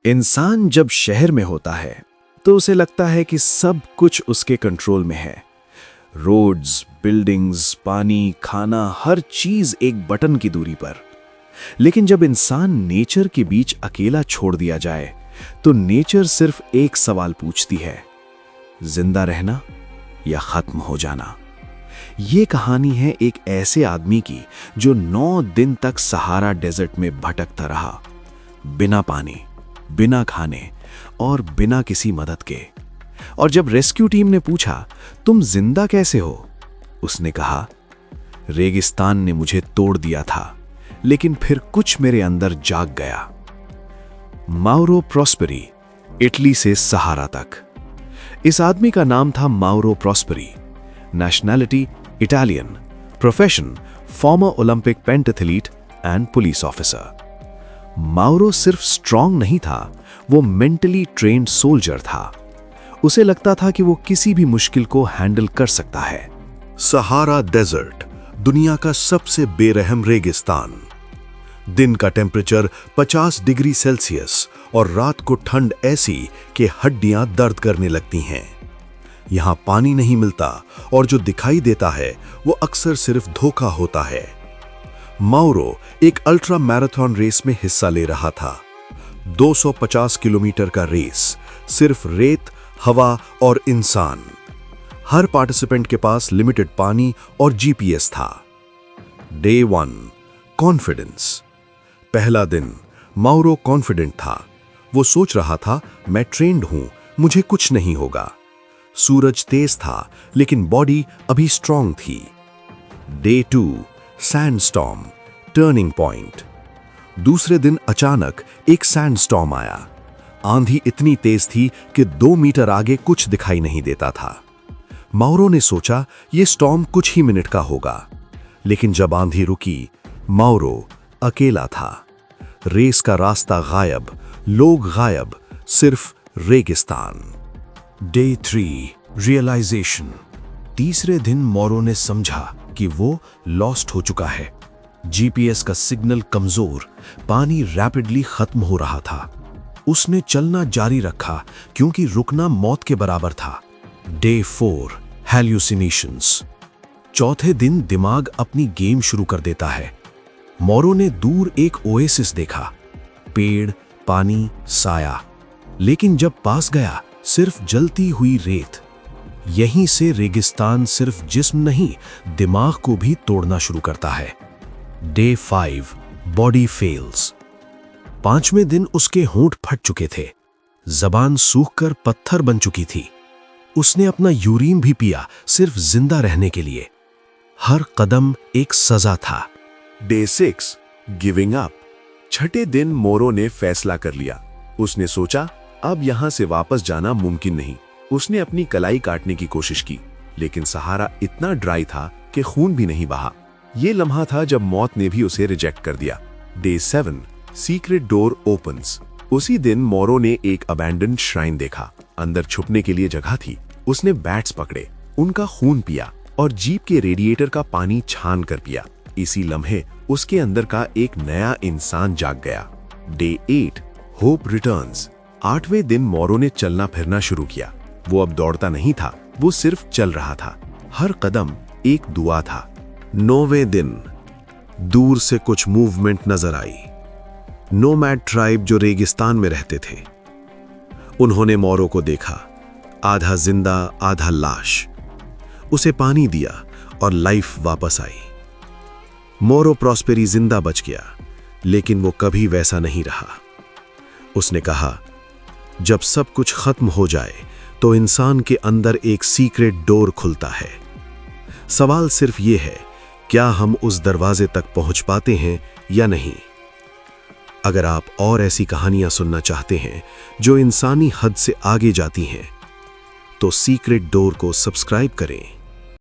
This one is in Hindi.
इंसान जब शहर में होता है तो उसे लगता है कि सब कुछ उसके कंट्रोल में है। रोड्स, बिल्डिंग्स, पानी, खाना, हर चीज एक बटन की दूरी पर। लेकिन जब इंसान नेचर के बीच अकेला छोड़ दिया जाए तो नेचर सिर्फ एक सवाल पूछती है, जिंदा रहना या खत्म हो जाना। ये कहानी है एक ऐसे आदमी की जो 9 दिन तक सहारा डेजर्ट में भटकता रहा, बिना पानी, बिना खाने और बिना किसी मदद के। और जब रेस्क्यू टीम ने पूछा, तुम जिंदा कैसे हो, उसने कहा, रेगिस्तान ने मुझे तोड़ दिया था, लेकिन फिर कुछ मेरे अंदर जाग गया। माउरो प्रॉस्पेरी, इटली से सहारा तक। इस आदमी का नाम था Mauro Prosperi. Nationality Italian, profession former Olympic pentathlete and police officer. Mauro सिर्फ स्ट्रांग नहीं था, वो मेंटली ट्रेन्ड सोल्जर था। उसे लगता था कि वो किसी भी मुश्किल को हैंडल कर सकता है। सहारा डेजर्ट, दुनिया का सबसे बेरहम रेगिस्तान। दिन का टेम्परेचर 50 डिग्री सेल्सियस और रात को ठंड ऐसी कि हड्डियां दर्द करने लगती हैं। यहां पानी नहीं मिलता और जो दिखाई देता है वो अक्सर सिर्फ धोखा होता है। माउरो एक अल्ट्रा मैराथन रेस में हिस्सा ले रहा था। 250 किलोमीटर का रेस, सिर्फ रेत, हवा और इंसान। हर पार्टिसिपेंट के पास लिमिटेड पानी और जीपीएस था। Day 1, confidence. पहला दिन माउरो कॉन्फिडेंट था। वो सोच रहा था, मैं ट्रेन्ड हूं, मुझे कुछ नहीं होगा। सूरज तेज था लेकिन बॉडी अभी स्ट्रांग थी। Day 2, sandstorm, turning point. दूसरे दिन अचानक एक सैंडस्टॉर्म आया। आंधी इतनी तेज थी कि 2 मीटर आगे कुछ दिखाई नहीं देता था। माउरो ने सोचा ये स्टॉर्म कुछ ही मिनट का होगा, लेकिन जब आंधी रुकी, माउरो अकेला था। रेस का रास्ता गायब, लोग गायब, सिर्फ रेगिस्तान। Day 3, realisation. तीसरे दिन माउरो ने समझा कि वो लॉस्ट हो चुका है। जीपीएस का सिग्नल कमजोर, पानी रैपिडली खत्म हो रहा था। उसने चलना जारी रखा क्योंकि रुकना मौत के बराबर था। डे 4, हैल्यूसिनेशंस। चौथे दिन दिमाग अपनी गेम शुरू कर देता है। माउरो ने दूर एक ओएसिस देखा, पेड़, पानी, साया। लेकिन जब पास गया, सिर्फ जलती हुई रेत। यहीं से रेगिस्तान सिर्फ जिस्म नहीं, दिमाग को भी तोड़ना शुरू करता है। Day 5, body fails. 5वें दिन उसके होंठ फट चुके थे, जबान सूखकर पत्थर बन चुकी थी। उसने अपना यूरिन भी पिया, सिर्फ जिंदा रहने के लिए। हर कदम एक सजा था। Day 6, giving up. छठे दिन माउरो ने फैसला कर लिया। उसने सोचा, अब यहां से वापस जाना मुमकिन नहीं। उसने अपनी कलाई काटने की कोशिश की, लेकिन सहारा इतना ड्राई था कि खून भी नहीं बहा। यह लम्हा था जब मौत ने भी उसे रिजेक्ट कर दिया। Day 7, secret door opens. उसी दिन माउरो ने एक अबैंडन्ड श्राइन देखा। अंदर छुपने के लिए जगह थी। उसने बैट्स पकड़े, उनका खून पिया और जीप के रेडिएटर का पानी छान कर पिया। इसी लम्हे उसके अंदर का एक नया इंसान जाग गया। Day 8, hope returns. 8वें दिन माउरो ने चलना फिरना शुरू किया। वो अब दौड़ता नहीं था, वो सिर्फ चल रहा था। हर कदम एक दुआ था। 9वें दिन, दूर से कुछ मूवमेंट नजर आई। नोमैड ट्राइब जो रेगिस्तान में रहते थे। उन्होंने माउरो को देखा, आधा जिंदा आधा लाश। उसे पानी दिया और लाइफ वापस आई। माउरो प्रॉस्पेरी जिंदा बच गया, लेकिन वो कभी वैसा नहीं रहा। उसने कहा, जब सब कुछ खत्म हो जाए तो इंसान के अंदर एक सीक्रेट डोर खुलता है। सवाल सिर्फ ये है, क्या हम उस दरवाजे तक पहुंच पाते हैं या नहीं? अगर आप और ऐसी कहानियां सुनना चाहते हैं जो इंसानी हद से आगे जाती हैं, तो सीक्रेट डोर को सब्सक्राइब करें।